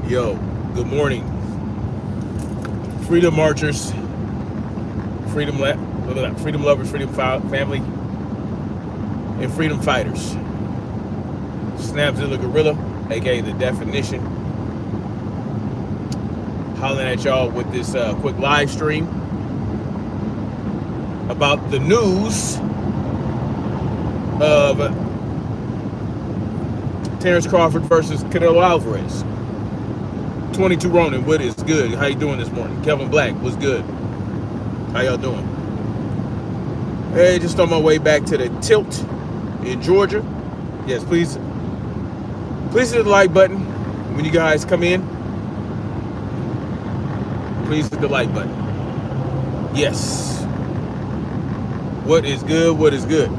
Yo, good morning. Freedom marchers, freedom lovers, family, and freedom fighters. Snapzilla Gorilla, aka the definition, hollering at y'all with this quick live stream about the news of Terrance Crawford versus Canelo Álvarez. 22 Ronin, what is good? How you doing this morning? Kevin Black, what's good? How y'all doing? Hey, just on my way back to the Tilt in Georgia. Yes, please hit the like button when you guys come in. Please hit the like button. Yes. What is good? What is good?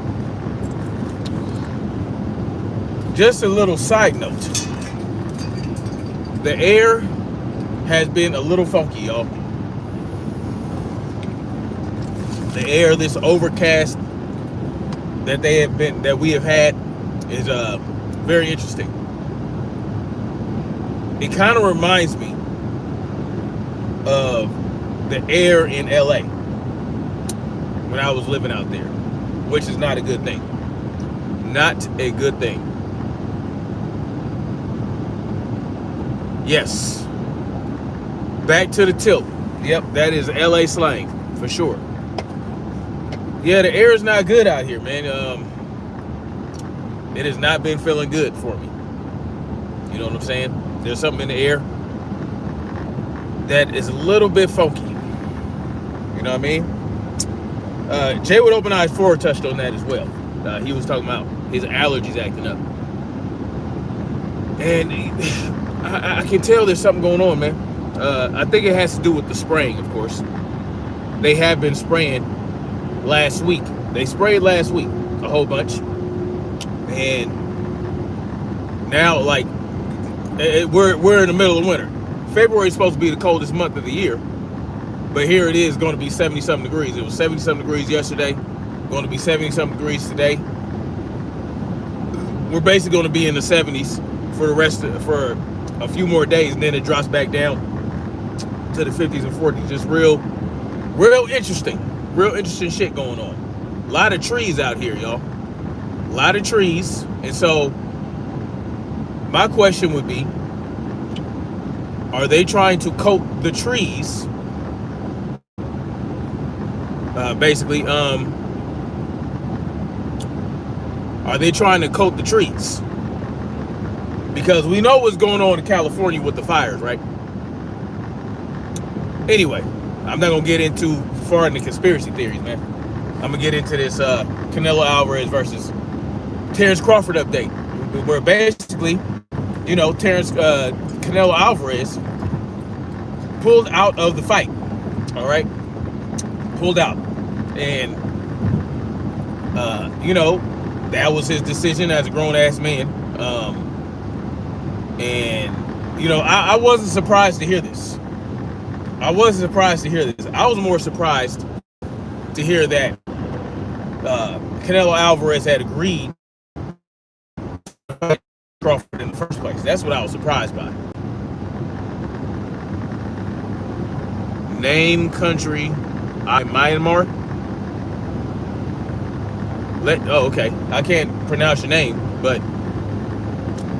Just a little side note. The air has been a little funky, y'all. The air, this overcast that we have had, is very interesting. It kind of reminds me of the air in LA when I was living out there, which is not a good thing. Not a good thing. Yes. Back to the Tilt. Yep, that is LA slang for sure. Yeah, the air is not good out here, man. It has not been feeling good for me. You know what I'm saying? There's something in the air that is a little bit funky. You know what I mean? Jay with Open Eyes 4 touched on that as well. He was talking about his allergies acting up. And I can tell there's something going on, man. I think it has to do with the spraying, of course. They have been spraying last week. They sprayed last week a whole bunch. And now, like, we're in the middle of winter. February is supposed to be the coldest month of the year. But here it is going to be 70-something degrees. It was 70-something degrees yesterday. Going to be 70-something degrees today. We're basically going to be in the 70s for a few more days, and then it drops back down to the 50s and 40s. Just real interesting shit going on. A lot of trees out here, y'all. A lot of trees. And so my question would be, are they trying to coat the trees? Basically, are they trying to coat the trees? Because we know what's going on in California with the fires, right? Anyway, I'm not going to get into far into conspiracy theories, man. I'm going to get into this Canelo Álvarez versus Terrance Crawford update. Where basically, you know, Canelo Álvarez pulled out of the fight. All right? Pulled out. And, you know, that was his decision as a grown-ass man. And, you know, I wasn't surprised to hear this. I was more surprised to hear that Canelo Álvarez had agreed to fight Crawford in the first place. That's what I was surprised by. Name, country, Myanmar. Oh, okay. I can't pronounce your name, but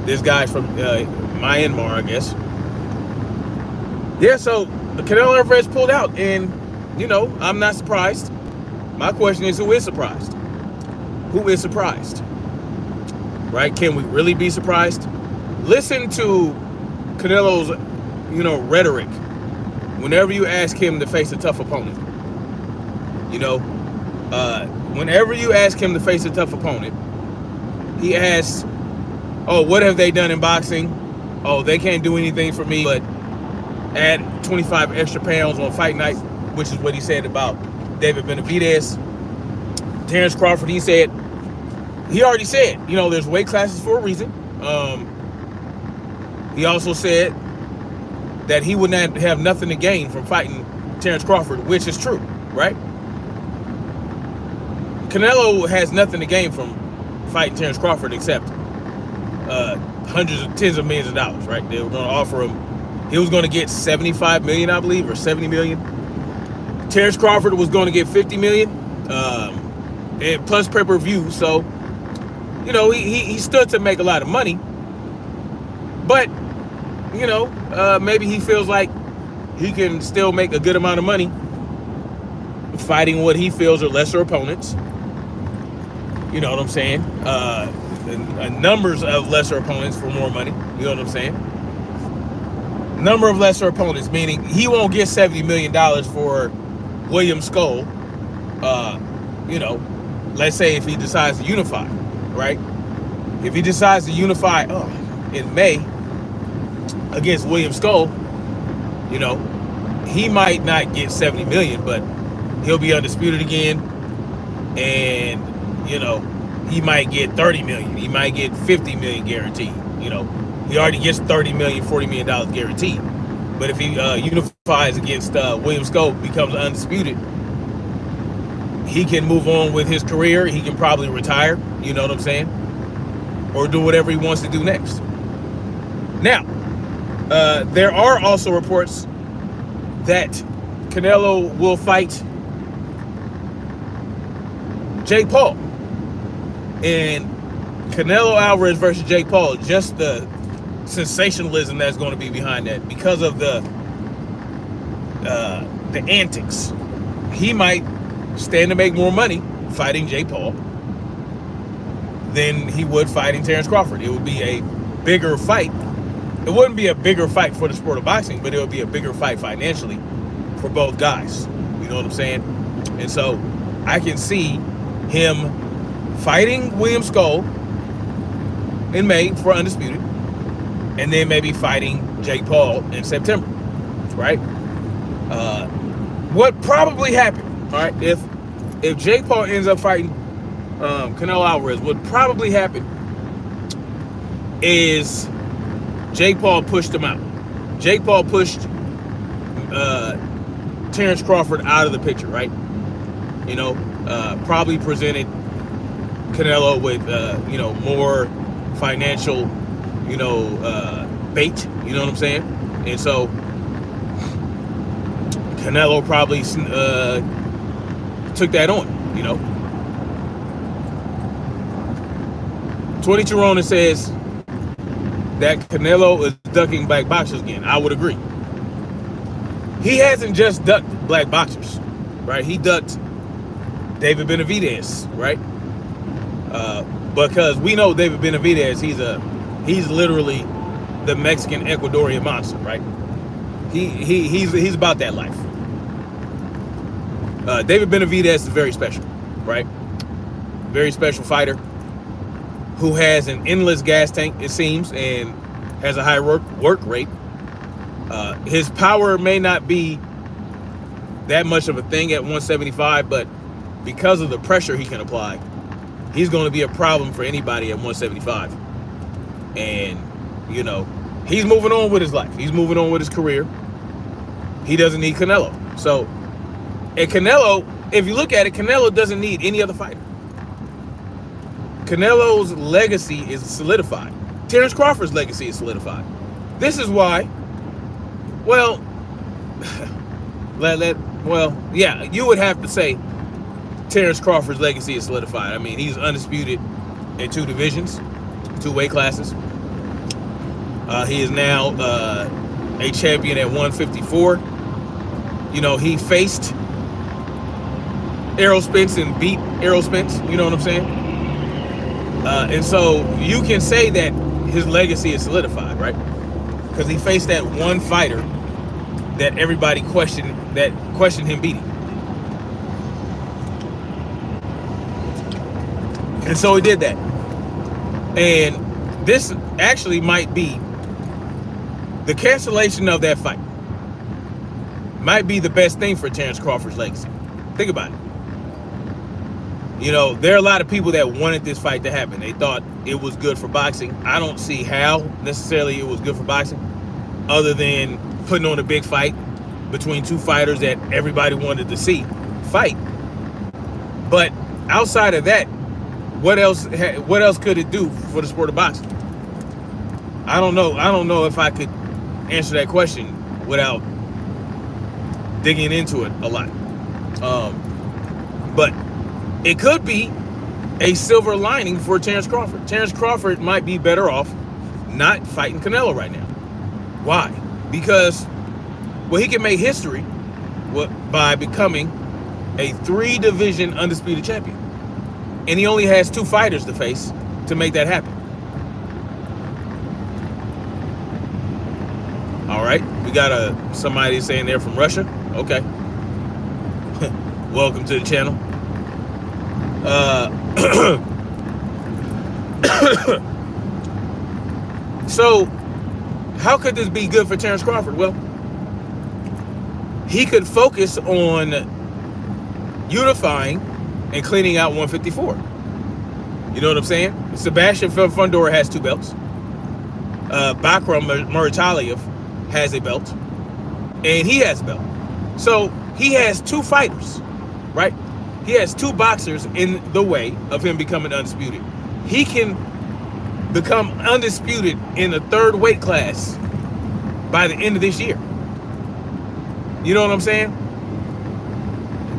this guy's from Myanmar, I guess. Yeah, so Canelo Álvarez pulled out, and, you know, I'm not surprised. My question is, who is surprised? Who is surprised? Right? Can we really be surprised? Listen to Canelo's, you know, rhetoric whenever you ask him to face a tough opponent. You know, whenever you ask him to face a tough opponent, he asks, oh, what have they done in boxing? Oh, they can't do anything for me but add 25 extra pounds on fight night, which is what he said about David Benavidez. Terrance Crawford, he already said, you know, there's weight classes for a reason. He also said that he would not have nothing to gain from fighting Terrance Crawford, which is true, right? Canelo has nothing to gain from fighting Terrance Crawford except hundreds of tens of millions of dollars, right? They were going to offer him. He was going to get 75 million, I believe, or 70 million. Terrance Crawford was going to get 50 million, and plus pay-per-view. So, you know, he stood to make a lot of money. But, you know, maybe he feels like he can still make a good amount of money fighting what he feels are lesser opponents. You know what I'm saying? Numbers of lesser opponents for more money. You know what I'm saying? Number of lesser opponents, meaning he won't get $70 million for William Skull. You know, let's say if he decides to unify, right? If he decides to unify in May against William Skull, you know, he might not get 70 million, but he'll be undisputed again. And, you know, he might get 30 million. He might get 50 million guaranteed. You know, he already gets 30 million, $40 million guaranteed. But if he unifies against William Skull, becomes undisputed, he can move on with his career. He can probably retire, you know what I'm saying? Or do whatever he wants to do next. Now, there are also reports that Canelo will fight Jake Paul. And Canelo Álvarez versus Jake Paul, just the sensationalism that's going to be behind that because of the antics. He might stand to make more money fighting Jake Paul than he would fighting Terrance Crawford. It would be a bigger fight. It wouldn't be a bigger fight for the sport of boxing, but it would be a bigger fight financially for both guys. You know what I'm saying? And so I can see him fighting William Skull in May for undisputed, and then maybe fighting Jake Paul in September, right? What probably happened, all right, if Jake Paul ends up fighting Canelo Álvarez, what probably happened is Jake Paul pushed him out. Jake Paul pushed Terrance Crawford out of the picture, right? You know, probably presented Canelo with, you know, more financial, you know, bait, you know what I'm saying? And so Canelo probably took that on, you know. 22 Ronin says that Canelo is ducking black boxers again. I would agree. He hasn't just ducked black boxers, right? He ducked David Benavidez, right? Because we know David Benavidez, he's literally the Mexican Ecuadorian monster, right? He's about that life. David Benavidez is very special, right? Very special fighter who has an endless gas tank, it seems, and has a high work rate. His power may not be that much of a thing at 175, but because of the pressure he can apply, he's going to be a problem for anybody at 175. And, you know, he's moving on with his life. He's moving on with his career. He doesn't need Canelo. So, and Canelo, if you look at it, Canelo doesn't need any other fighter. Canelo's legacy is solidified. Terrance Crawford's legacy is solidified. This is why, well, yeah, you would have to say Terrance Crawford's legacy is solidified. I mean, he's undisputed in 2 divisions, 2 weight classes. He is now a champion at 154. You know, he faced Errol Spence and beat Errol Spence. You know what I'm saying? And so you can say that his legacy is solidified, right? Because he faced that one fighter that everybody questioned him beating. And so he did that. And this actually might be the cancellation of that fight. Might be the best thing for Terrance Crawford's legacy. Think about it. You know, there are a lot of people that wanted this fight to happen. They thought it was good for boxing. I don't see how necessarily it was good for boxing, other than putting on a big fight between 2 fighters that everybody wanted to see fight. But outside of that, what else could it do for the sport of boxing? I don't know if I could answer that question without digging into it a lot. But it could be a silver lining for Terrance Crawford. Terrance Crawford might be better off not fighting Canelo right now. Why? Because, well, he can make history by becoming a 3-division undisputed champion. And he only has 2 fighters to face to make that happen. All right, we got somebody saying they're from Russia. Okay. Welcome to the channel. So, how could this be good for Terrance Crawford? Well, he could focus on unifying and cleaning out 154. You know what I'm saying? Sebastian Fundora has 2 belts. Bakram Murataliyev has a belt, and he has a belt. So he has 2 fighters, right? He has 2 boxers in the way of him becoming undisputed. He can become undisputed in the 3rd weight class by the end of this year. You know what I'm saying?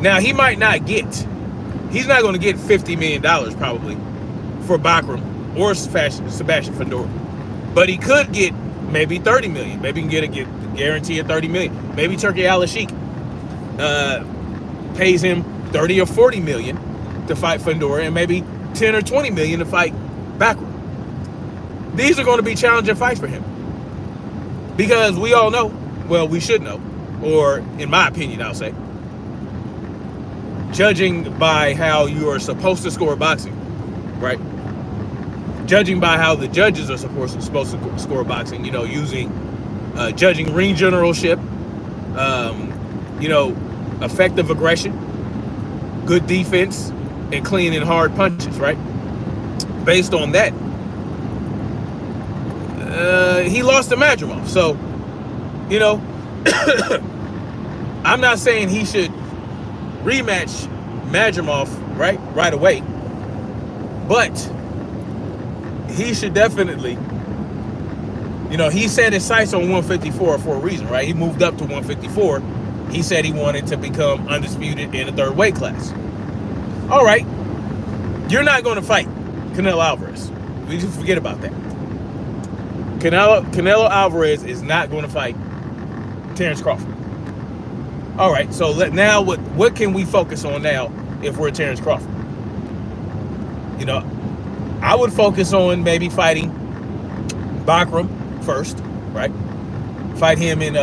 Now, he might not get, he's not going to get $50 million probably for Bakram or Sebastian Fundora. But he could get maybe 30 million. Maybe he can get a guarantee of 30 million. Maybe Turki Al-Sheikh pays him 30 or 40 million to fight Fundora, and maybe 10 or 20 million to fight Bakram. These are going to be challenging fights for him. Because we all know, well, we should know, or in my opinion, I'll say, judging by how you are supposed to score boxing, right? Judging by how the judges are supposed to score boxing, you know, using judging ring generalship, you know, effective aggression, good defense, and clean and hard punches, right? Based on that, he lost to Madrimov. So, you know, I'm not saying he should rematch Madrimov right away, but he should definitely, you know, he set his sights on 154 for a reason, right? He moved up to 154. He said he wanted to become undisputed in the 3rd weight class. All right, you're not going to fight Canelo Álvarez. We just forget about that. Canelo Álvarez is not going to fight Terrance Crawford. All right, so now what can we focus on now if we're Terrance Crawford? You know, I would focus on maybe fighting Bakram first, right? Fight him in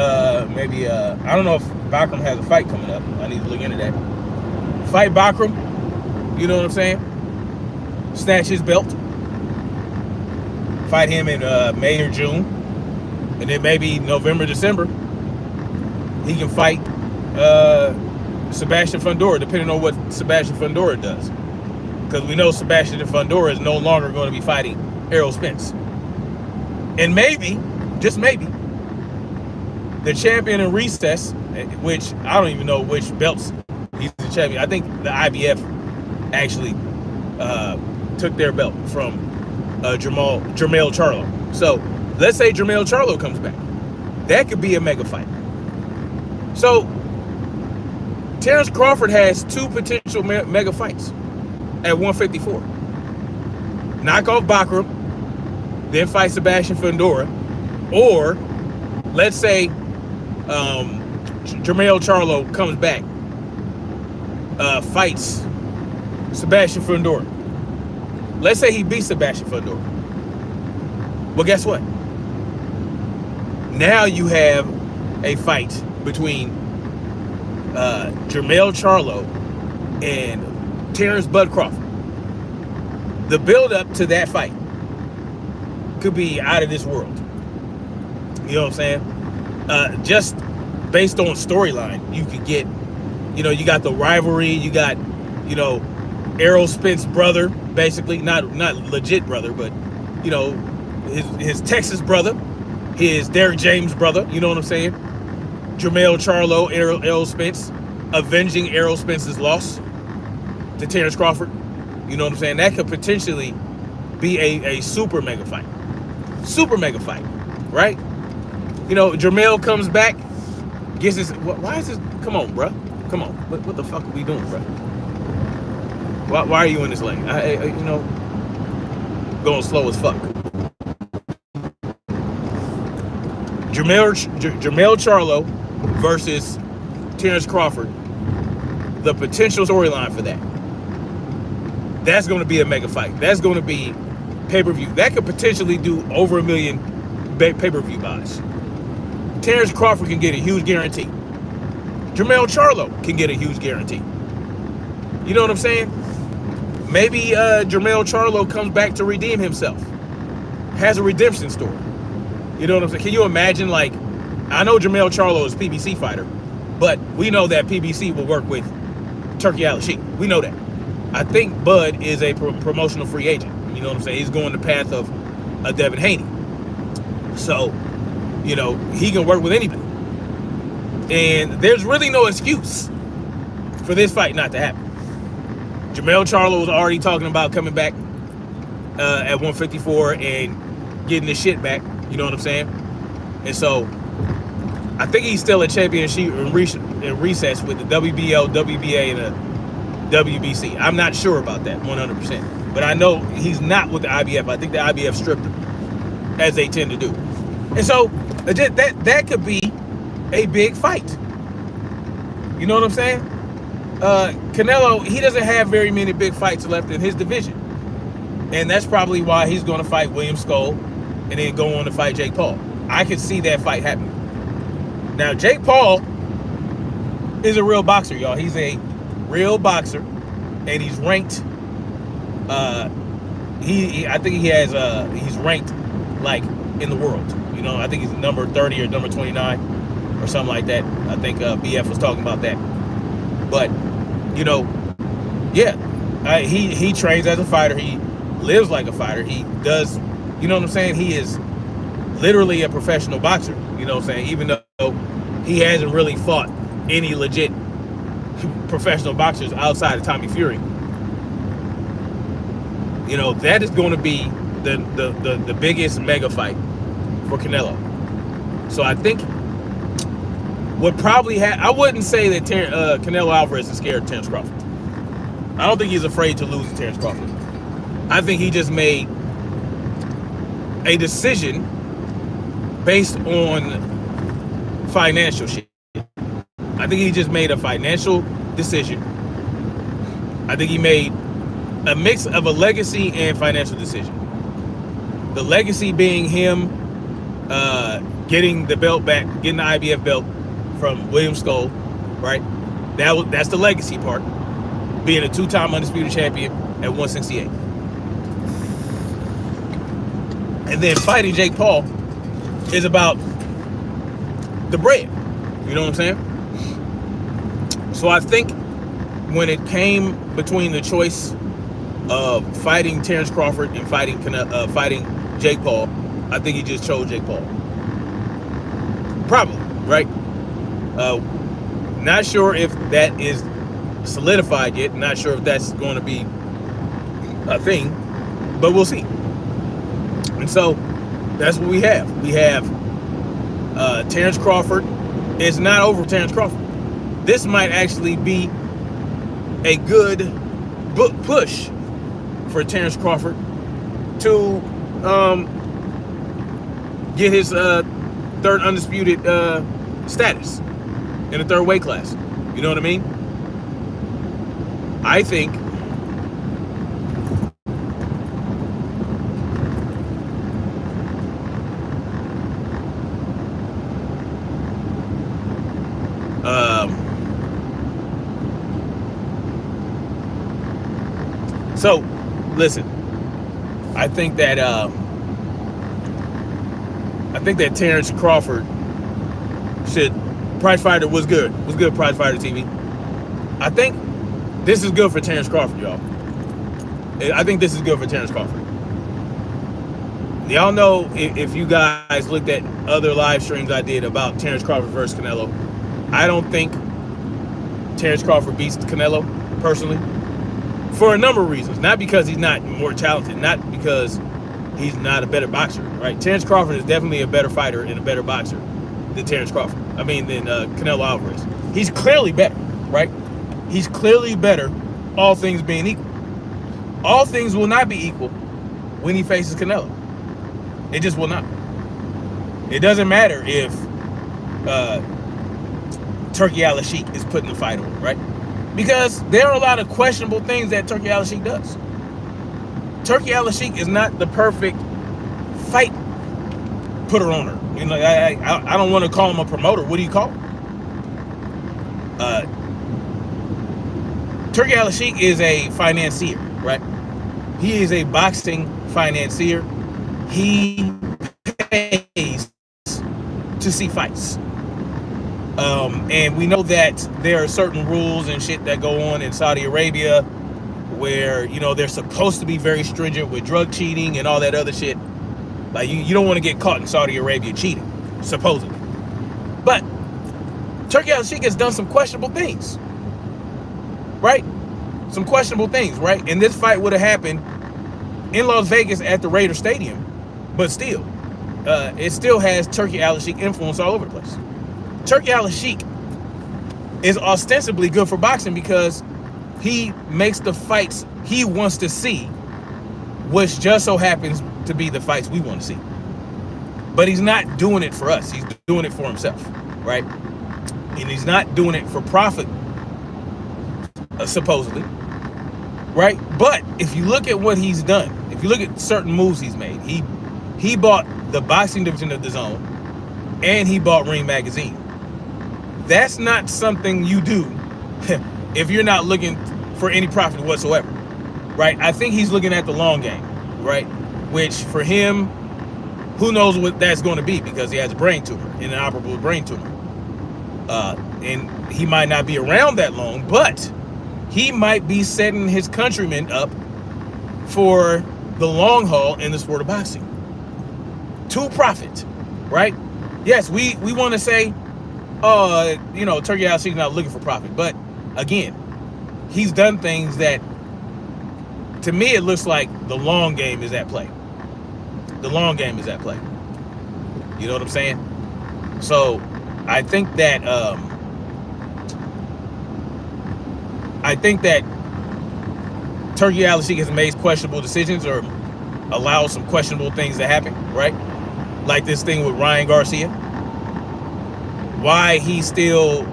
maybe I don't know if Bakram has a fight coming up. I need to look into that. Fight Bakram, you know what I'm saying? Snatch his belt. Fight him in May or June, and then maybe November, December, he can fight Sebastian Fundora, depending on what Sebastian Fundora does. Because we know Sebastian Fundora is no longer going to be fighting Errol Spence. And maybe, just maybe, the champion in recess, which I don't even know which belts he's the champion. I think the IBF actually took their belt from Jermell Charlo. So let's say Jermell Charlo comes back. That could be a mega fight. So Terrance Crawford has 2 potential mega fights at 154. Knock off Bakram, then fight Sebastian Fundora, or let's say Jermell Charlo comes back, fights Sebastian Fundora. Let's say he beats Sebastian Fundora. Well, guess what? Now you have a fight between Jermell Charlo and Terrence Bud Crawford. The build-up to that fight could be out of this world. You know what I'm saying? Just based on storyline, you could get, you know, you got the rivalry, you got, you know, Errol Spence brother, basically, not legit brother, but, you know, his Texas brother, his Derrick James brother, you know what I'm saying? Jermell Charlo, Errol Spence, avenging Errol Spence's loss. to Terrance Crawford. You know what I'm saying? That could potentially be a super mega fight. Super mega fight, right? You know, Jermell comes back, gets this. Why is this? Come on, bro. Come on. What the fuck are we doing, bro? Why are you in this lane? You know, going slow as fuck. Jermell Charlo versus Terrance Crawford. The potential storyline for that. That's going to be a mega fight. That's going to be pay-per-view. That could potentially do over 1 million pay-per-view buys. Terrance Crawford can get a huge guarantee. Jermell Charlo can get a huge guarantee. You know what I'm saying? Maybe Jermell Charlo comes back to redeem himself. Has a redemption story. You know what I'm saying? Can you imagine, like, I know Jermell Charlo is a PBC fighter, but we know that PBC will work with Turkey Al-Sheikh. We know that. I think Bud is a promotional free agent. You know what I'm saying? He's going the path of Devin Haney. So, you know, he can work with anybody. And there's really no excuse for this fight not to happen. Jermell Charlo was already talking about coming back at 154 and getting his shit back. You know what I'm saying? And so, I think he's still a championship in recess with the WBL, WBA, and the WBC. I'm not sure about that 100%. But I know he's not with the IBF. I think the IBF stripped him, as they tend to do. And so, that could be a big fight. You know what I'm saying? Canelo, he doesn't have very many big fights left in his division. And that's probably why he's going to fight William Skull and then go on to fight Jake Paul. I could see that fight happening. Now, Jake Paul is a real boxer, y'all. He's a real boxer, and he's ranked. I think he's ranked like in the world. You know, I think he's number 30 or number 29 or something like that. I think BF was talking about that. But you know, yeah, he trains as a fighter. He lives like a fighter. He does. You know what I'm saying? He is literally a professional boxer. You know what I'm saying? Even though he hasn't really fought any legit professional boxers outside of Tommy Fury. You know, that is going to be the biggest mega fight for Canelo. So I think what probably I wouldn't say that Canelo Álvarez is scared of Terrance Crawford. I don't think he's afraid to lose to Terrance Crawford. I think he just made a decision based on financial shit. I think he just made a financial decision. I think he made a mix of a legacy and financial decision. The legacy being him getting the belt back, getting the IBF belt from William Skull, right? That's the legacy part. Being a two-time undisputed champion at 168. And then fighting Jake Paul is about the bread. You know what I'm saying? So I think when it came between the choice of fighting Terrance Crawford and fighting Jake Paul, I think he just chose Jake Paul. Probably, right? Not sure if that is solidified yet. Not sure if that's going to be a thing, but we'll see. And so that's what we have. We have Terrance Crawford. It's not over Terrance Crawford. This might actually be a good push for Terrance Crawford to get his third undisputed status in the third weight class. You know what I mean? I think so listen, I think that Terrance Crawford should. Prize Fighter was good. Was good, Prize Fighter TV. I think this is good for Terrance Crawford, y'all. I think this is good for Terrance Crawford. Y'all know, if you guys looked at other live streams I did about Terrance Crawford versus Canelo, I don't think Terrance Crawford beats Canelo, personally. for a number of reasons. Not because he's not more talented, not because he's not a better boxer, right? Terrance Crawford is definitely a better fighter and a better boxer than Canelo Álvarez. He's clearly better, right? He's clearly better, all things being equal. All things will not be equal when he faces Canelo. It just will not. It doesn't matter if Turki Al-Sheikh is putting the fight on, right? Because there are a lot of questionable things that Turki Al-Sheikh does. Turki Al-Sheikh is not the perfect fight putter on her. You know, I don't want to call him a promoter. What do you call him? Turki Al-Sheikh is a financier, right? He is a boxing financier. He pays to see fights. And we know that there are certain rules and shit that go on in Saudi Arabia where, you know, they're supposed to be very stringent with drug cheating and all that other shit. Like, you don't want to get caught in Saudi Arabia cheating, supposedly. But Turki Al-Sheikh has done some questionable things, right? Some questionable things, right? And this fight would have happened in Las Vegas at the Raider Stadium, but still, it still has Turki Al-Sheikh influence all over the place. Turki Al-Sheikh is ostensibly good for boxing because he makes the fights he wants to see, which just so happens to be the fights we want to see. But he's not doing it for us. He's doing it for himself, right? And he's not doing it for profit, supposedly, right? But if you look at what he's done, if you look at certain moves he's made, he bought the boxing division of DAZN, and he bought Ring Magazine. That's not something you do if you're not looking for any profit whatsoever, right? I think he's looking at the long game, right? Which for him, who knows what that's going to be, because he has a brain tumor, an inoperable brain tumor. And he might not be around that long, but he might be setting his countrymen up for the long haul in the sport of boxing to profit, right? Yes, we want to say, you know, Turki Al-Sheikh's not looking for profit, but again, he's done things that, to me, it looks like the long game is at play. The long game is at play. You know what I'm saying? So I think that Turki Al-Sheikh has made questionable decisions or allowed some questionable things to happen, right? Like this thing with Ryan Garcia. Why he still,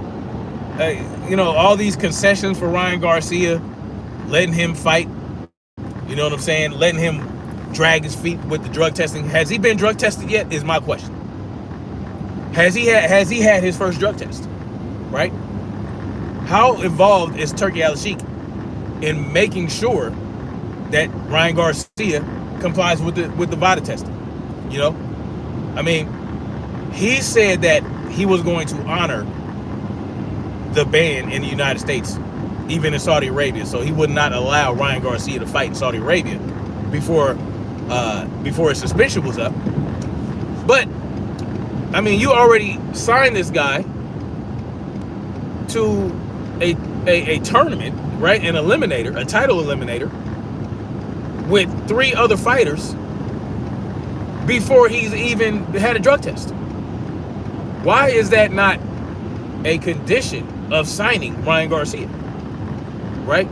you know, all these concessions for Ryan Garcia, letting him fight, you know what I'm saying? Letting him drag his feet with the drug testing. Has he been drug tested yet is my question. Has he had his first drug test, right? How involved is Turki Al-Sheikh in making sure that Ryan Garcia complies with the VADA testing? You know, I mean, he said that he was going to honor the ban in the United States, even in Saudi Arabia. So he would not allow Ryan Garcia to fight in Saudi Arabia before his suspension was up. But I mean, you already signed this guy to a tournament, right? An eliminator, a title eliminator, with 3 other fighters before he's even had a drug test. Why is that not a condition of signing Ryan Garcia, right?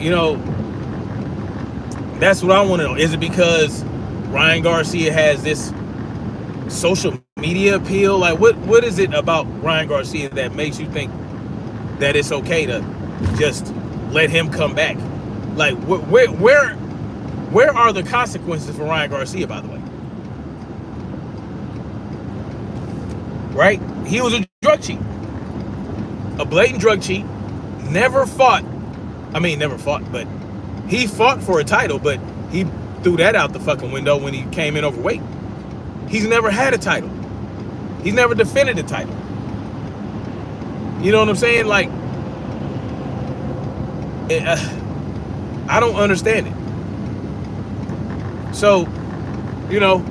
You know, that's what I want to know. Is it because Ryan Garcia has this social media appeal? Like, what is it about Ryan Garcia that makes you think that it's okay to just let him come back? Like, where are the consequences for Ryan Garcia, by the way? Right? He was a drug cheat, a blatant drug cheat. Never fought, but he fought for a title, but he threw that out the fucking window when he came in overweight. He's never had a title. He's never defended a title. You know what I'm saying? Like, I don't understand it. So, you know,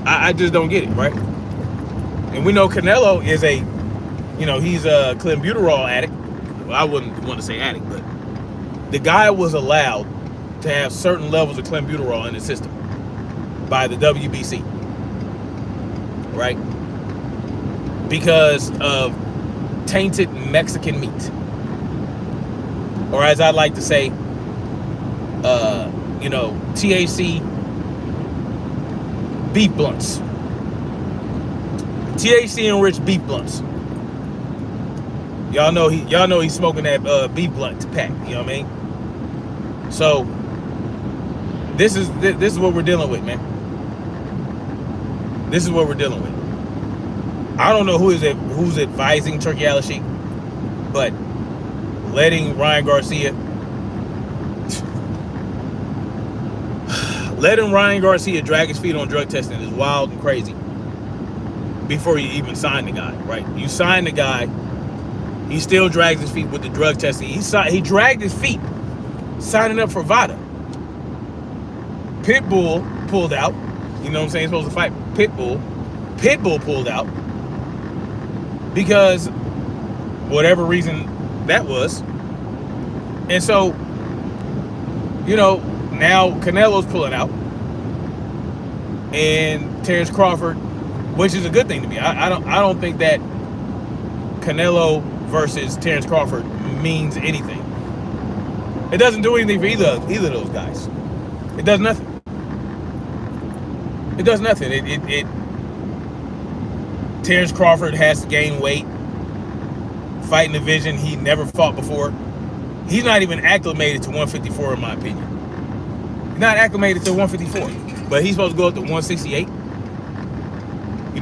I just don't get it, right? And we know Canelo is he's a clenbuterol addict. Well, I wouldn't want to say addict, but The guy was allowed to have certain levels of clenbuterol in the system by the WBC, right? Because of tainted Mexican meat, or as I like to say, THC beef blunts, THC enriched beef blunts. Y'all know he's smoking that beef blunt pack. You know what I mean? So this is what we're dealing with, man. This is what we're dealing with. I don't know who's advising Turkey Al-Sheikh, but letting Ryan Garcia drag his feet on drug testing is wild and crazy. Before you even sign the guy, right? You sign the guy, he still drags his feet with the drug testing. He dragged his feet signing up for VADA. Pitbull pulled out. You know what I'm saying? He's supposed to fight Pitbull. Pitbull pulled out because whatever reason that was. And so, now Canelo's pulling out. And Terrance Crawford, which is a good thing to me. I don't think that Canelo versus Terrance Crawford means anything. It doesn't do anything for either of those guys. It does nothing. It does nothing. Terrance Crawford has to gain weight, fighting a division he never fought before. He's not even acclimated to 154, in my opinion. He's not acclimated to 154, but he's supposed to go up to 168.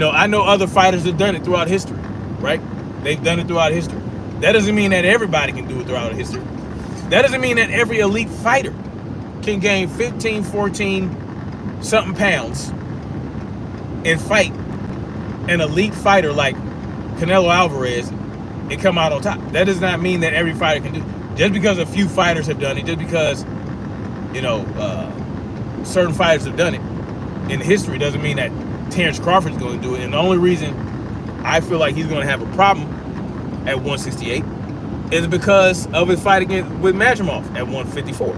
I know other fighters have done it throughout history, right? They've done it throughout history. That doesn't mean that everybody can do it throughout history. That doesn't mean that every elite fighter can gain 15, 14 something pounds and fight an elite fighter like Canelo Álvarez and come out on top. That does not mean that every fighter can do it. Just because a few fighters have done it, just because certain fighters have done it in history, doesn't mean that Terrance Crawford is going to do it. And the only reason I feel like he's going to have a problem at 168 is because of his fight with Madrimov at 154.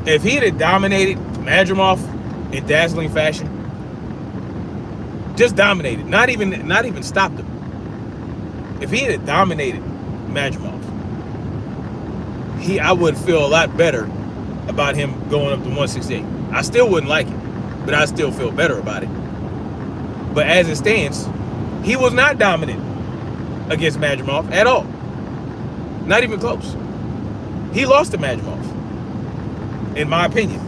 If he had dominated Madrimov in dazzling fashion, just dominated, not even stopped him. If he had dominated Madrimov, I would feel a lot better about him going up to 168. I still wouldn't like it, but I still feel better about it. But as it stands, he was not dominant against Madrimov at all. Not even close. He lost to Madrimov, in my opinion.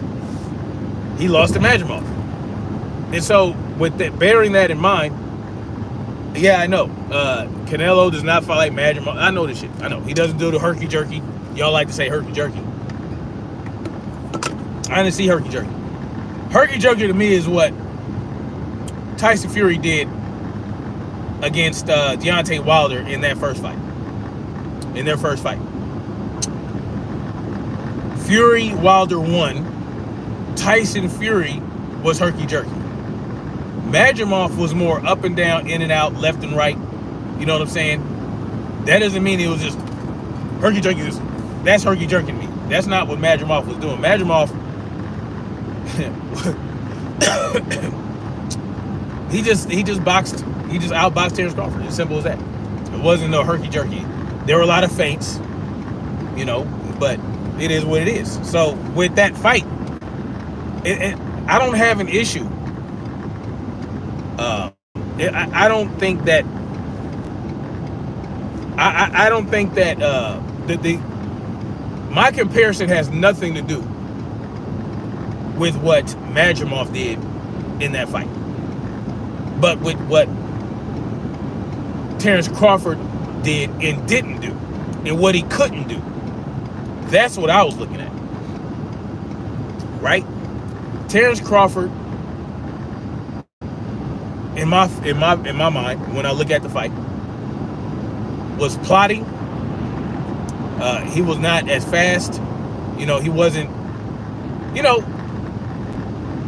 He lost to Madrimov. And so, with that, bearing that in mind, yeah, I know. Canelo does not fight like Madrimov. I know this shit. I know. He doesn't do the herky-jerky. Y'all like to say herky-jerky. I didn't see herky-jerky. Herky-jerky to me is what Tyson Fury did against Deontay Wilder in that first fight. In their first fight. Fury Wilder won. Tyson Fury was herky-jerky. Madrimov was more up and down, in and out, left and right. You know what I'm saying? That doesn't mean it was just herky-jerky. That's herky-jerky to me. That's not what Madrimov was doing. Madrimov, he just outboxed Terrance Crawford. As simple as that. It wasn't no herky-jerky. There were a lot of feints, but it is what it is. So with that fight, I don't have an issue. I don't think that. I don't think that my comparison has nothing to do with what Madrimov did in that fight, but with what Terrance Crawford did and didn't do, and what he couldn't do. That's what I was looking at, right? Terrance Crawford, in my mind, when I look at the fight, was plotting. He was not as fast. He wasn't.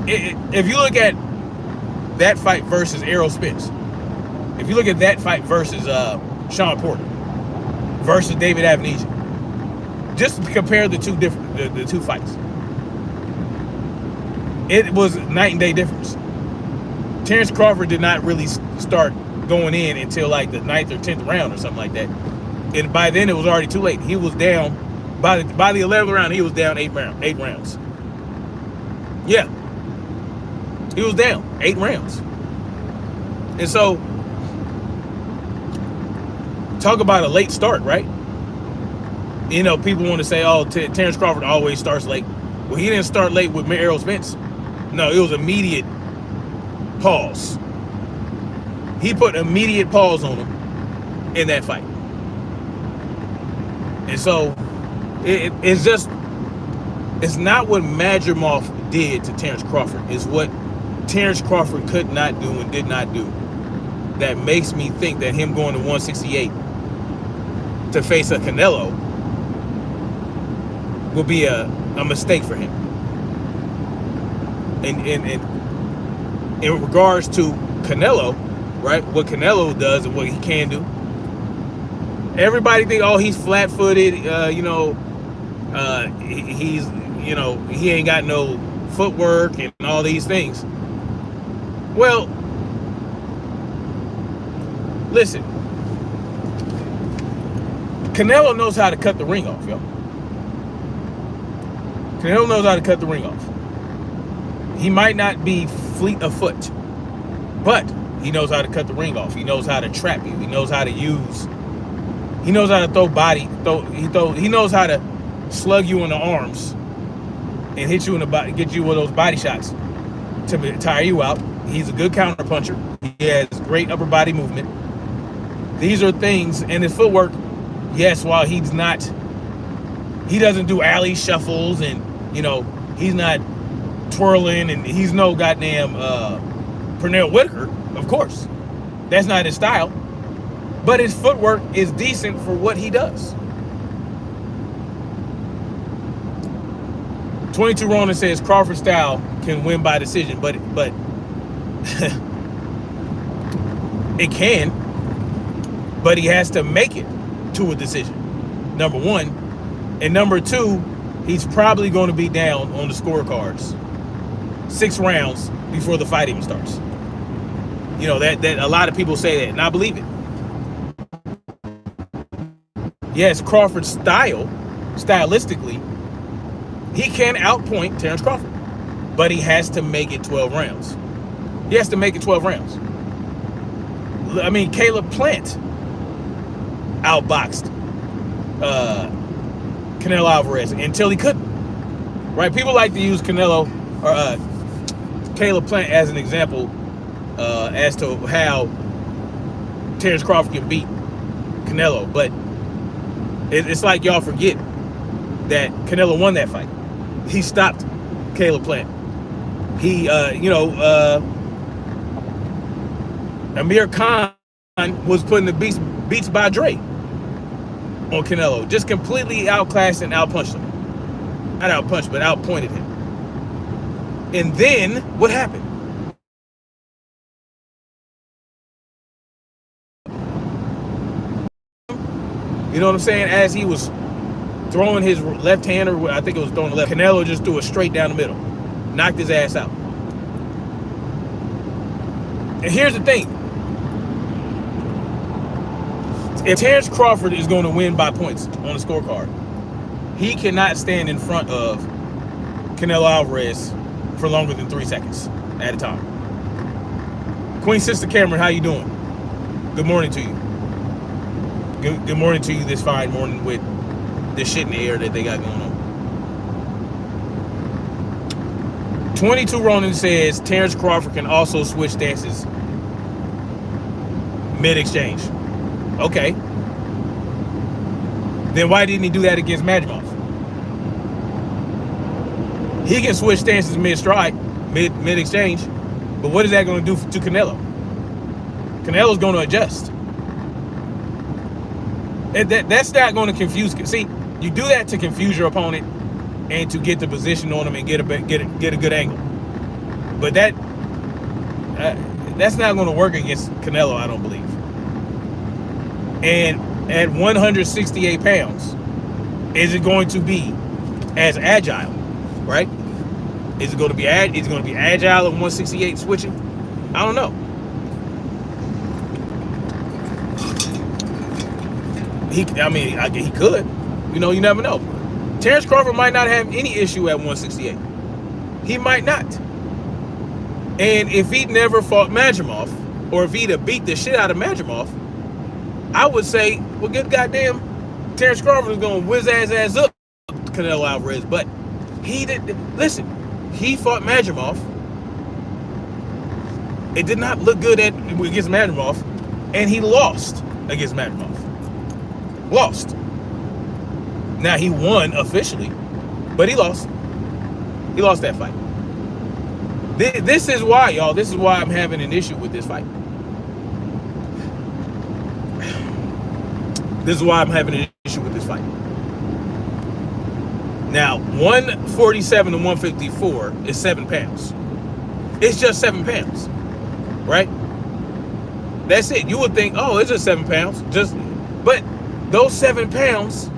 If you look at that fight versus Errol Spence, if you look at that fight versus Sean Porter versus David Avenesian, Just compare the two fights. It was night and day difference. Terrance Crawford did not really start going in until like the 9th or 10th round or something like that. And by then it was already too late. He was down by the 11th round. He was down 8 rounds. Yeah, he was down 8 rounds. And so, talk about a late start, right? You know, people want to say, oh, Terrance Crawford always starts late. Well, he didn't start late with Errol Spence. No, it was immediate pause. He put immediate pause on him in that fight. And so, it's not what Madrimov did to Terrance Crawford. It's what Terrance Crawford could not do and did not do that makes me think that him going to 168 to face a Canelo will be a mistake for him. And in regards to Canelo, right, what Canelo does and what he can do, everybody think, oh, he's flat-footed, he's, he ain't got no footwork and all these things. Well, listen, Canelo knows how to cut the ring off, yo. Canelo knows how to cut the ring off. He might not be fleet of foot, but he knows how to cut the ring off. He knows how to trap you. He knows how to use. He knows how to throw body. He knows how to slug you in the arms and hit you in the body, get you with those body shots to tire you out. He's a good counter puncher. He has great upper body movement. These are things, and his footwork. Yes, while he doesn't do alley shuffles, and he's not twirling, and he's no goddamn Pernell Whitaker, of course. That's not his style. But his footwork is decent for what he does. 22 Ronin says Crawford style can win by decision, but it can, but he has to make it to a decision, number one. And number two, he's probably going to be down on the scorecards 6 rounds before the fight even starts. That a lot of people say that, and I believe it. Yes, Crawford's stylistically, he can outpoint Terrance Crawford, but he has to make it 12 rounds. He has to make it 12 rounds. I mean, Caleb Plant outboxed Canelo Álvarez until he couldn't. Right? People like to use Caleb Plant as an example as to how Terrance Crawford can beat Canelo, but it's like y'all forget that Canelo won that fight. He stopped Caleb Plant. He, Amir Khan was putting the beats by Dre on Canelo. Just completely outclassed and outpunched him. Not outpunched, but outpointed him. And then, what happened? You know what I'm saying? As he was throwing his left hand, or I think it was throwing the left, Canelo just threw it straight down the middle. Knocked his ass out. And here's the thing. If Terrance Crawford is going to win by points on the scorecard, he cannot stand in front of Canelo Álvarez for longer than 3 seconds at a time. Queen Sister Cameron, how you doing? Good morning to you. Good morning to you this fine morning with this shit in the air that they got going on. 22 Ronin says Terrance Crawford can also switch stances mid-exchange. Okay. Then why didn't he do that against Madrimov? He can switch stances mid-strike, mid-exchange, but what is that going to do to Canelo? Canelo's going to adjust. That's not going to confuse. See, you do that to confuse your opponent and to get the position on him and get a good angle. But that's not going to work against Canelo, I don't believe. And at 168 pounds, Is it going to be as agile, right? Is it going to be agile at 168 switching? I don't know. He could. You know, you never know. Terrance Crawford might not have any issue at 168. He might not. And if he'd never fought Madrimov, or if he'd have beat the shit out of Madrimov, I would say, well, good goddamn, Terrance Crawford is going to whiz ass up Canelo Álvarez. But he didn't. Listen, he fought Madrimov. It did not look good against Madrimov, and he lost against Madrimov. Lost. Now he won officially, but he lost. He lost that fight. This is why, y'all. This is why I'm having an issue with this fight. This is why I'm having an issue with this fight. Now, 147 to 154 is 7 pounds. It's just 7 pounds, right? That's it. You would think, oh, it's just 7 pounds. But those 7 pounds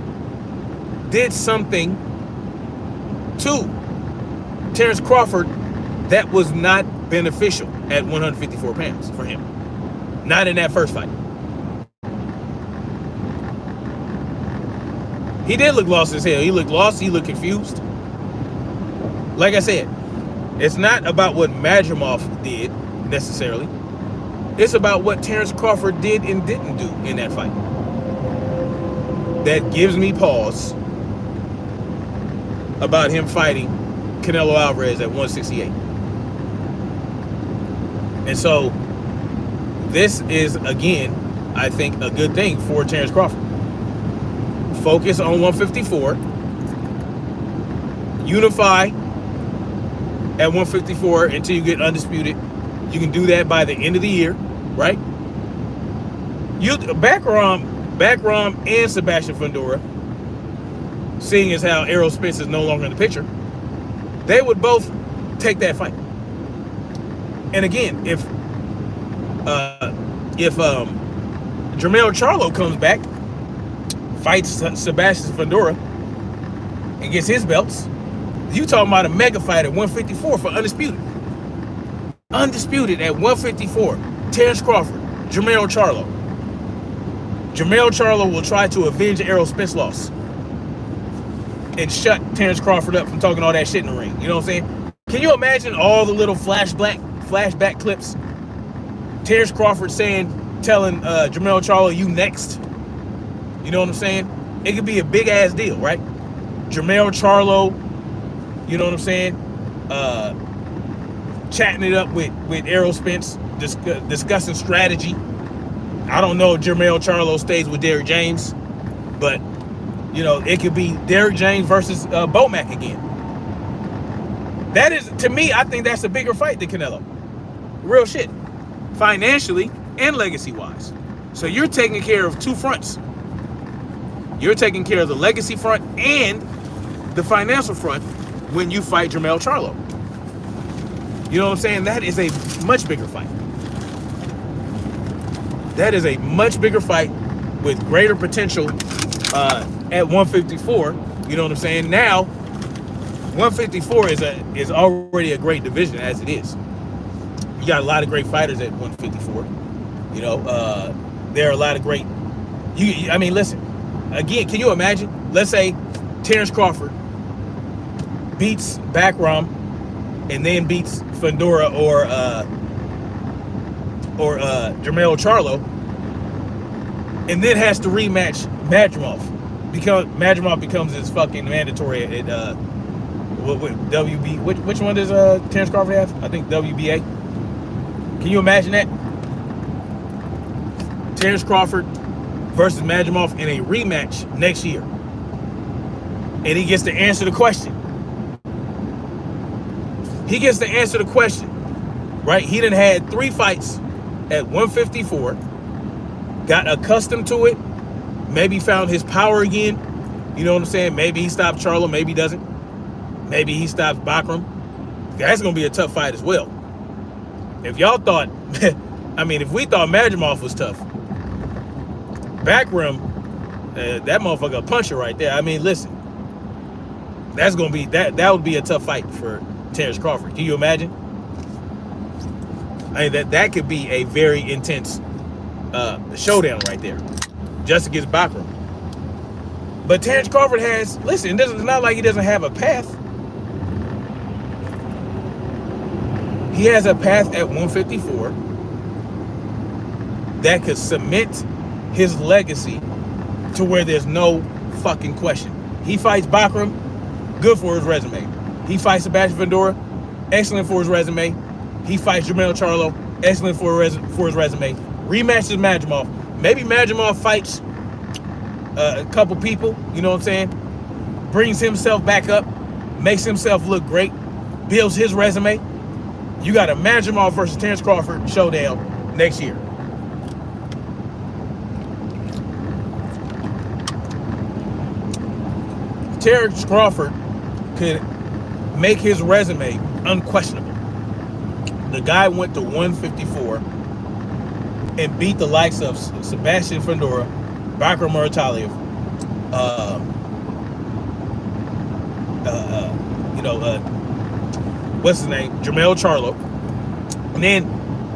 did something to Terrance Crawford that was not beneficial at 154 pounds for him. Not in that first fight. He did look lost as hell. He looked lost. He looked confused. Like I said, it's not about what Madrimov did necessarily. It's about what Terrance Crawford did and didn't do in that fight. That gives me pause about him fighting Canelo Álvarez at 168. And so this is, again, I think, a good thing for Terrance Crawford. Focus on 154. Unify at 154 until you get undisputed. You can do that by the end of the year, right? Backrom and Sebastian Fundora, seeing as how Errol Spence is no longer in the picture, they would both take that fight. And again, if Jermell Charlo comes back, fights Sebastian Fundora, and gets his belts, you talking about a mega fight at 154 for undisputed. Undisputed at 154. Terrance Crawford, Jermell Charlo. Jermell Charlo will try to avenge Errol Spence loss and shut Terrance Crawford up from talking all that shit in the ring. You know what I'm saying? Can you imagine all the little flashback clips? Terrance Crawford telling Jermell Charlo, you next. You know what I'm saying? It could be a big ass deal, right? Jermell Charlo, you know what I'm saying? Chatting it up with Errol Spence, discussing strategy. I don't know if Jermell Charlo stays with Derrick James, but you know, it could be Derrick James versus Bomac again. That is, to me, I think that's a bigger fight than Canelo. Real shit. Financially and legacy-wise. So you're taking care of two fronts. You're taking care of the legacy front and the financial front when you fight Jermell Charlo. You know what I'm saying? That is a much bigger fight. That is a much bigger fight with greater potential at 154. You know what I'm saying? Now, 154 is already a great division as it is. You got a lot of great fighters at 154. You know, there are a lot of great. I mean, listen. Again, can you imagine? Let's say Terrance Crawford beats Backrom and then beats Fundora or Jermell Charlo, and then has to rematch Madrimov because Madrimov becomes his fucking mandatory at WB. Which one does Terrance Crawford have? I think WBA. Can you imagine that? Terrance Crawford versus Madrimov in a rematch next year, and he gets to answer the question. He gets to answer the question, right? He done had 3 fights at 154, got accustomed to it, maybe found his power again. You know what I'm saying? Maybe he stopped Charlo, maybe he doesn't. Maybe he stops Backrom. That's gonna be a tough fight as well. If y'all thought, I mean, if we thought Madrimov was tough, Backrom That motherfucker a puncher right there. I mean, listen, that's gonna be that would be a tough fight for Terrance Crawford. Can you imagine? I mean, that could be a very intense showdown right there, just against Bakram. But Terrance Crawford has, listen, it's not like he doesn't have a path. He has a path at 154 that could cement his legacy to where there's no fucking question. He fights Bakram, good for his resume. He fights Sebastian Fundora, excellent for his resume. He fights Jermell Charlo, excellent for his resume. Rematches Madrimov. Maybe Madrimov fights a couple people, you know what I'm saying? Brings himself back up, makes himself look great, builds his resume. You got a Madrimov versus Terrance Crawford showdown next year. Terrance Crawford could make his resume unquestionable. The guy went to 154 and beat the likes of Sebastian Fundora, Bakram Murtaliev, what's his name? Jermell Charlo. And then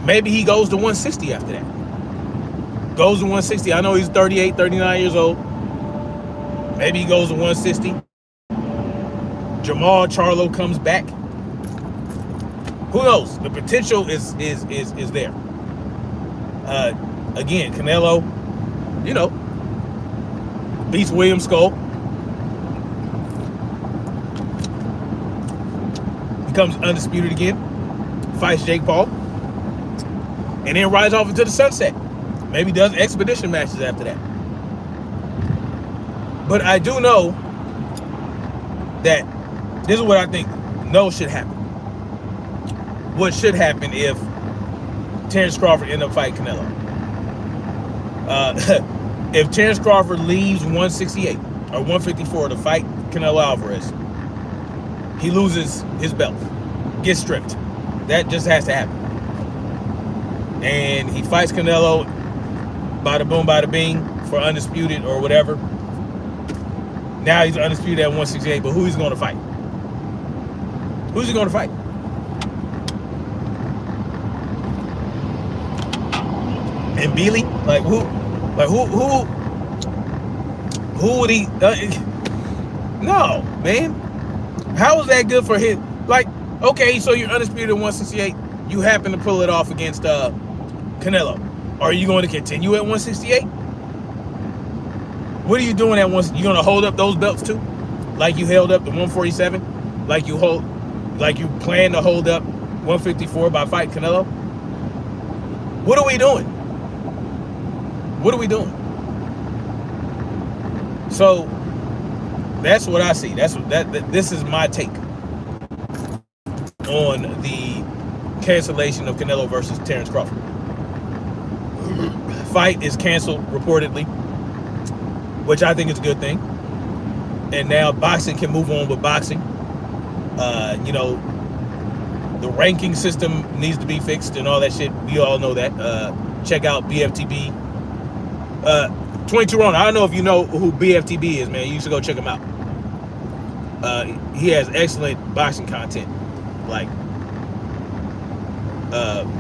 maybe he goes to 160 after that. Goes to 160. I know he's 38, 39 years old. Maybe he goes to 160. Jermell Charlo comes back. Who knows? The potential is there. Again, Canelo, you know, beats William Skull. Becomes undisputed again. Fights Jake Paul. And then rides off into the sunset. Maybe does expedition matches after that. But I do know that this is what I think should happen. What should happen if Terrance Crawford ended up fighting Canelo? If Terrance Crawford leaves 168 or 154 to fight Canelo Álvarez, he loses his belt, gets stripped. That just has to happen. And he fights Canelo, bada boom, bada bing, for undisputed or whatever. Now he's undisputed at 168, but who he's going to fight? Who's he going to fight? And Bealey? Like who would he? No, man. How is that good for him? Like, okay, so you're undisputed at 168. You happen to pull it off against Canelo. Are you going to continue at 168? What are you doing at once? You going to hold up those belts too, like you held up the 147, like you plan to hold up 154 by fighting Canelo? What are we doing? What are we doing? So that's what I see. This is my take on the cancellation of Canelo versus Terrance Crawford. Fight is canceled reportedly, which I think is a good thing. And now boxing can move on with boxing. You know, the ranking system needs to be fixed and all that shit. We all know that. Check out BFTB. 22 Ron. I don't know if you know who BFTB is, man. You should go check him out. He has excellent boxing content, like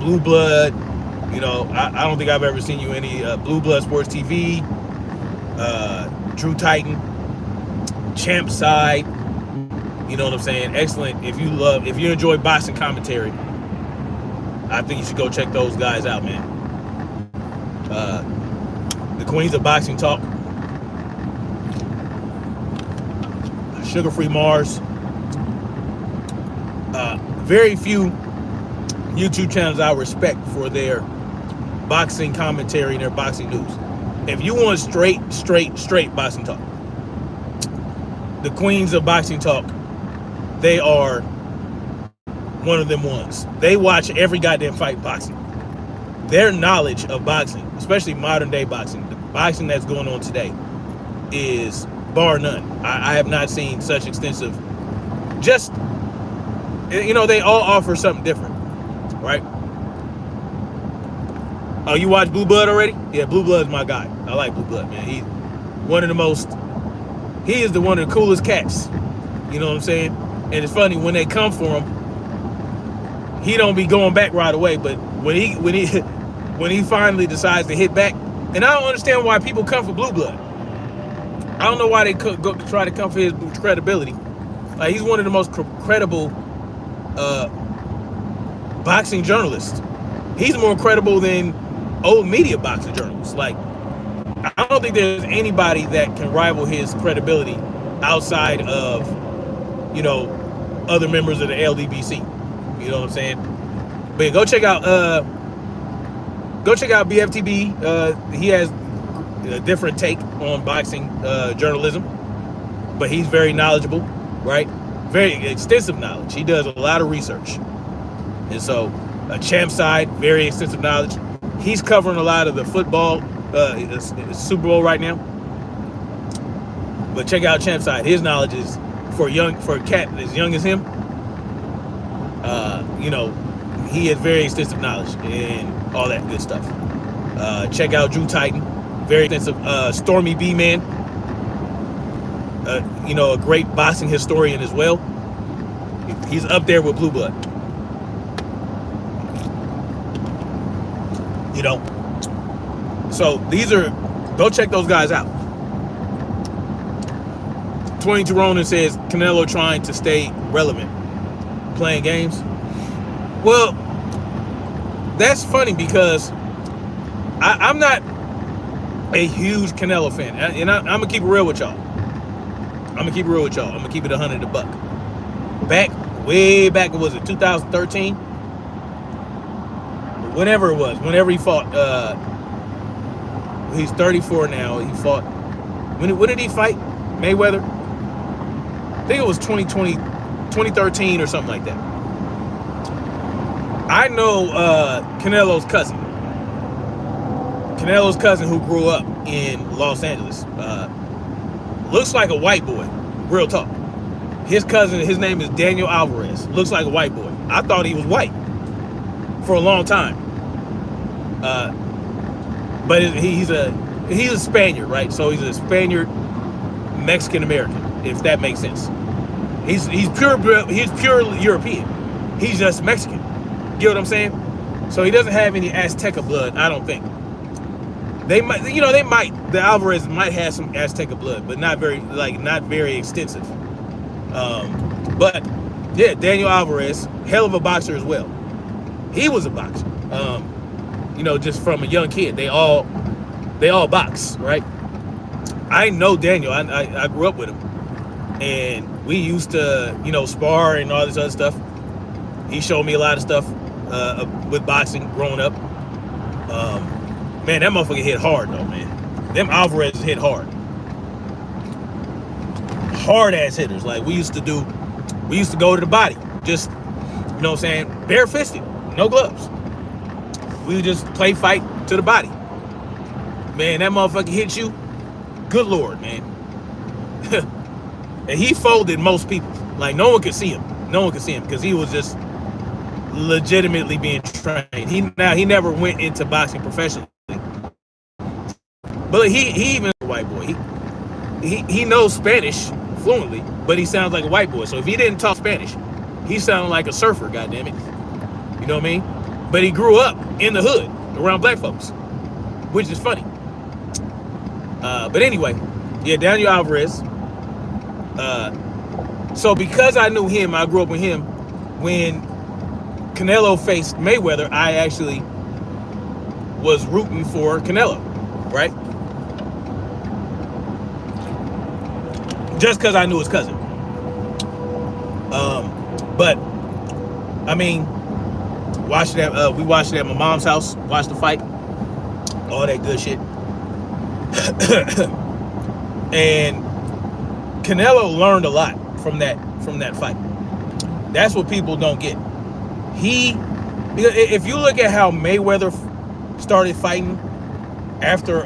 Blue Blood. You know, I don't think I've ever seen you any Blue Blood Sports TV, Drew Titan, Champ Side. You know what I'm saying? Excellent. If you enjoy boxing commentary, I think you should go check those guys out, man. The Queens of Boxing Talk, Sugar Free Mars. Very few YouTube channels I respect for their boxing commentary and their boxing news. If you want straight boxing talk, the Queens of Boxing Talk, they are one of them ones. They watch every goddamn fight boxing. Their knowledge of boxing, especially modern day boxing, the boxing that's going on today, is bar none. I have not seen such extensive, just, you know, they all offer something different, right? Oh, you watch Blue Blood already? Yeah, Blue Blood's my guy. I like Blue Blood, man. he is one of the coolest cats. You know what I'm saying? And it's funny, when they come for him, he don't be going back right away. But when he finally decides to hit back, and I don't understand why people come for Blue Blood. I don't know why they try to come for his credibility. Like, he's one of the most credible boxing journalists. He's more credible than old media boxing journalists. Like, I don't think there's anybody that can rival his credibility outside of, you know, other members of the LDBC. You know what I'm saying? But yeah, go check out BFTB. He has a different take on boxing journalism, but he's very knowledgeable, right? Very extensive knowledge. He does a lot of research. And so, Champ Side, very extensive knowledge. He's covering a lot of the football, Super Bowl right now. But check out Champ Side. His knowledge is for a cat as young as him. You know, he has very extensive knowledge and all that good stuff. Check out Drew Titan, very extensive. Stormy B Man, you know, a great boxing historian as well. He's up there with Blue Blood. You know, so go check those guys out. 22 Ronin says Canelo trying to stay relevant, playing games. Well, that's funny because I'm not a huge Canelo fan, and I'm gonna keep it real with y'all. I'm gonna keep it 100 a buck. Way back, was it 2013? Whenever he fought, he's 34 now. He fought, when did he fight Mayweather? I think it was 2013 or something like that. I know Canelo's cousin who grew up in Los Angeles. Looks like a white boy, real talk. His cousin, his name is Daniel Álvarez. Looks like a white boy. I thought he was white for a long time. But he's a Spaniard, right? So he's a Spaniard Mexican American, if that makes sense. He's pure European. He's just Mexican. Get what I'm saying? So he doesn't have any Azteca blood, I don't think. The Alvarez might have some Azteca blood, but not very extensive. But yeah, Daniel Álvarez, hell of a boxer as well. He was a boxer. You know, just from a young kid, they all box, right? I know Daniel. I grew up with him, and we used to, you know, spar and all this other stuff. He showed me a lot of stuff with boxing growing up. Man, that motherfucker hit hard though, man. Them Alvarez hit hard. Hard ass hitters. Like we used to go to the body. Just, you know what I'm saying? Bare-fisted, no gloves. We would just fight to the body. Man, that motherfucker hit you. Good Lord, man. And he folded most people. Like no one could see him. Because he was just legitimately being trained. He never went into boxing professionally. But he even a white boy. He knows Spanish fluently, but he sounds like a white boy. So if he didn't talk Spanish, he sounded like a surfer, goddammit. You know what I mean? But he grew up in the hood around black folks, which is funny. But anyway, yeah, Daniel Alvarez. So because I knew him, I grew up with him. When Canelo faced Mayweather, I actually was rooting for Canelo, right? Just because I knew his cousin. But I mean, we watched it at my mom's house, watched the fight, all that good shit. And Canelo learned a lot from that fight. That's what people don't get. Because if you look at how Mayweather started fighting after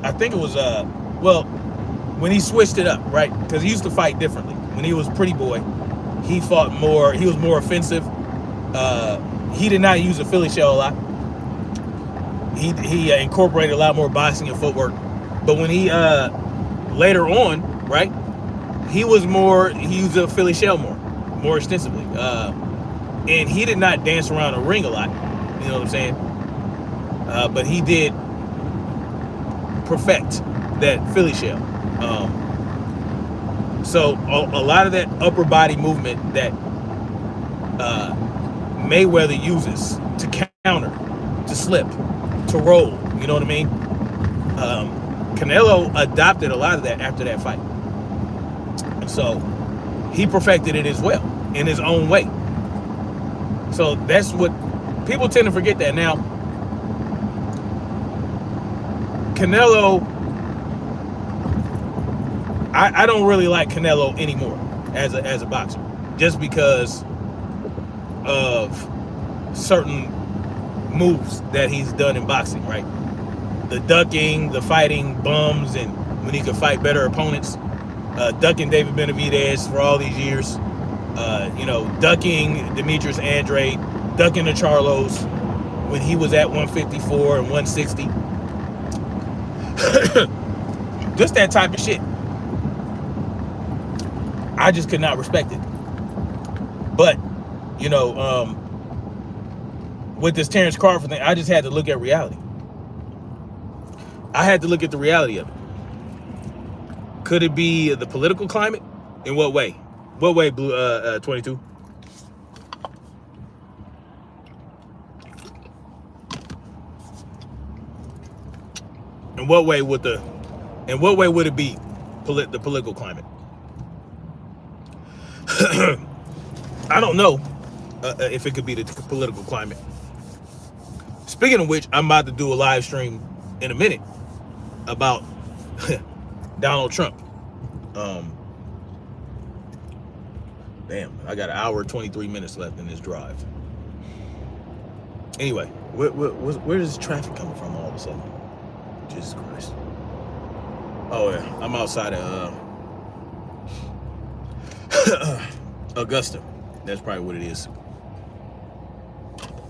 I think it was when he switched it up, right? Because he used to fight differently. When he was Pretty Boy, he fought more. He was more offensive. He did not use a Philly shell a lot. He incorporated a lot more boxing and footwork. But when he later on, right, he used a Philly shell more extensively. And he did not dance around a ring a lot. You know what I'm saying? But he did perfect that Philly shell. So a lot of that upper body movement that Mayweather uses to counter, to slip, to roll, you know what I mean? Canelo adopted a lot of that after that fight. So he perfected it as well in his own way. So that's what people tend to forget that. Now, Canelo, I don't really like Canelo anymore as a boxer, just because of certain moves that he's done in boxing, right? The ducking, the fighting bums, and when he could fight better opponents, ducking David Benavidez for all these years, ducking Demetrius Andrade, ducking the Charlos when he was at 154 and 160. Just that type of shit. I just could not respect it. But, with this Terrance Crawford thing, I just had to look at reality. I had to look at the reality of it. Could it be the political climate? In what way? What way, Blue 22? In what way would it be the political climate? I don't know if it could be the political climate. Speaking of which, I'm about to do a live stream in a minute about Donald Trump. Damn, I got an hour and 23 minutes left in this drive. Anyway, where is this traffic coming from all of a sudden? Jesus Christ. Oh yeah, I'm outside of Augusta. That's probably what it is.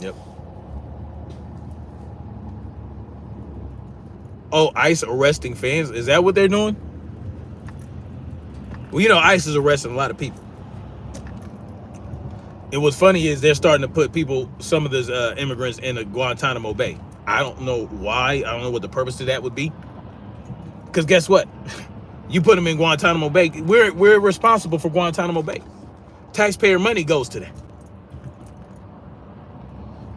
Yep. Oh, ICE arresting fans? Is that what they're doing? Well, ICE is arresting a lot of people. And what's funny is they're starting to put some of those immigrants in a Guantanamo Bay. I don't know why. I don't know what the purpose of that would be. Because guess what? You put them in Guantanamo Bay. We're responsible for Guantanamo Bay. Taxpayer money goes to that.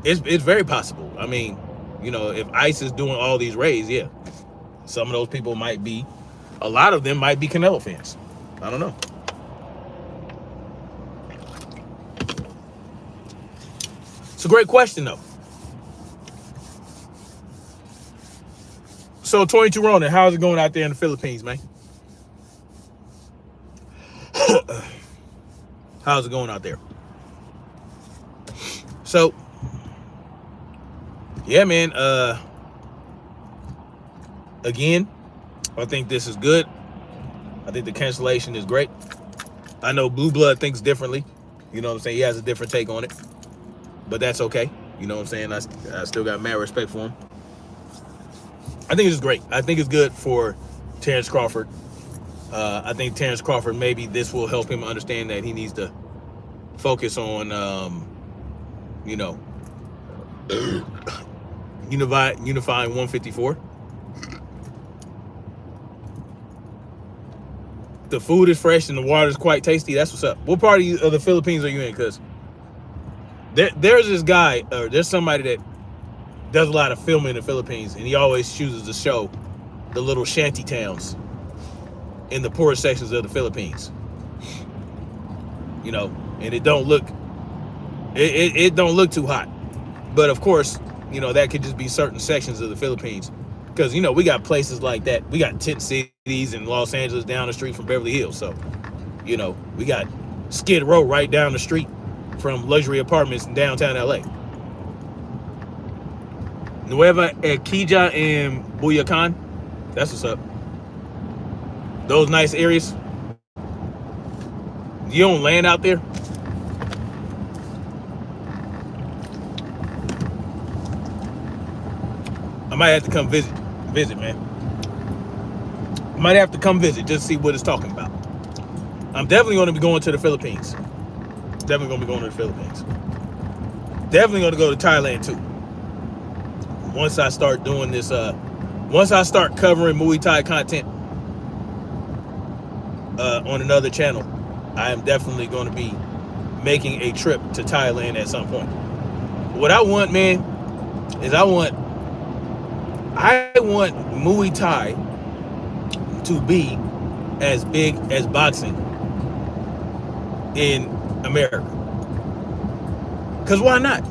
It's very possible. I mean, if ICE is doing all these raids, yeah, some of those people might be, a lot of them might be Canelo fans. I don't know. It's a great question, though. So, 22 Ronin, how's it going out there in the Philippines, man? How's it going out there? So, yeah, man. Again, I think this is good. I think the cancellation is great. I know Blue Blood thinks differently. You know what I'm saying? He has a different take on it. But that's okay. You know what I'm saying? I still got mad respect for him. I think it's great. I think it's good for Terrance Crawford. I think Terrance Crawford, maybe this will help him understand that he needs to focus on, unifying 154. The food is fresh and the water is quite tasty. That's what's up. What part of the Philippines are you in? Because there's this guy, or there's somebody that does a lot of filming in the Philippines, and he always chooses to show the little shanty towns in the poorer sections of the Philippines. And it don't look too hot. But of course, that could just be certain sections of the Philippines. Because, we got places like that. We got tent cities in Los Angeles down the street from Beverly Hills. So, we got Skid Row right down the street from luxury apartments in downtown LA. Nueva Ecija and Bulacan. That's what's up. Those nice areas. You own land out there? I might have to come visit, man. Might have to come visit just to see what it's talking about. I'm definitely going to be going to the Philippines. Definitely going to be going to the Philippines. Definitely going to go to Thailand too. Once I start doing this, once I start covering Muay Thai content on another channel, I am definitely going to be making a trip to Thailand at some point. What I want, man, is I want Muay Thai to be as big as boxing in America. Because why not?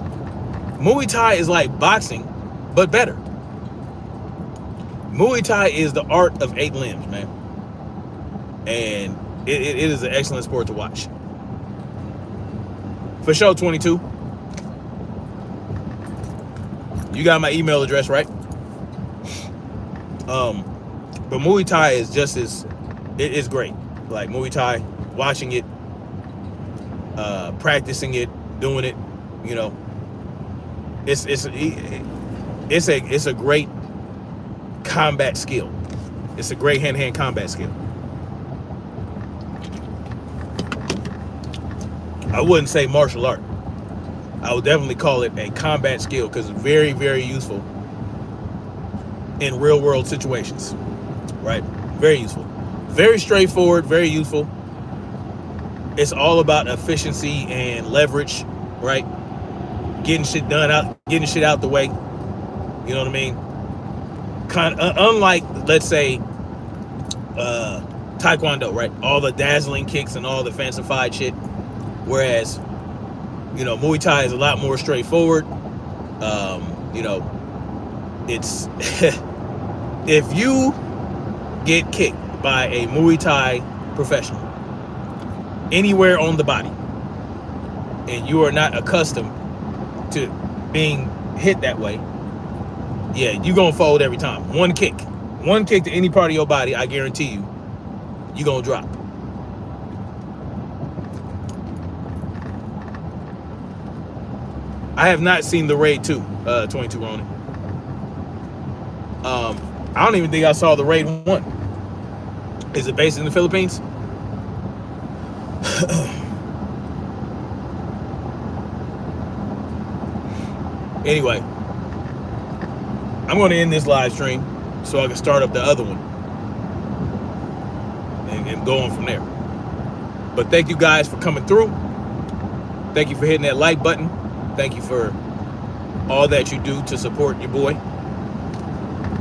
Muay Thai is like boxing, but better. Muay Thai is the art of 8 limbs, man. And it is an excellent sport to watch. For show 22, you got my email address, right? But Muay Thai is just as, it's great. Like Muay Thai, watching it, practicing it, doing it, you know, it's a great combat skill. It's a great hand-to-hand combat skill. I wouldn't say martial art. I would definitely call it a combat skill because it's very, very useful in real-world situations, right? Very useful. Very straightforward, very useful. It's all about efficiency and leverage, right? Getting shit done, getting shit out the way. You know what I mean? Kind of unlike, let's say, Taekwondo, right? All the dazzling kicks and all the fancified shit. Whereas, you know, Muay Thai is a lot more straightforward. You know, it's if you get kicked by a Muay Thai professional anywhere on the body, and you are not accustomed to being hit that way, yeah, you're gonna fold every time. One kick to any part of your body, I guarantee you, you're gonna drop. I have not seen the Raid 2, 22 on it. I don't even think I saw the Raid 1. Is it based in the Philippines? Anyway, I'm going to end this live stream so I can start up the other one and go on from there. But thank you guys for coming through. Thank you for hitting that like button. Thank you for all that you do to support your boy.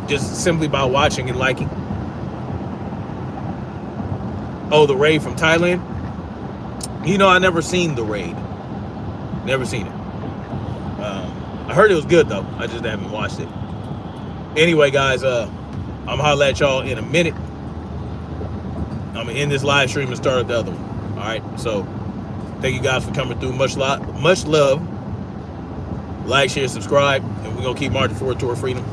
Just simply by watching and liking. Oh, the Raid from Thailand? You know, I never seen the Raid. Never seen it. I heard it was good, though. I just haven't watched it. Anyway, guys, I'm going to holler at y'all in a minute. I'm going to end this live stream and start up the other one. All right? So, thank you guys for coming through. Much love. Like, share, subscribe, and we're going to keep marching forward toward freedom.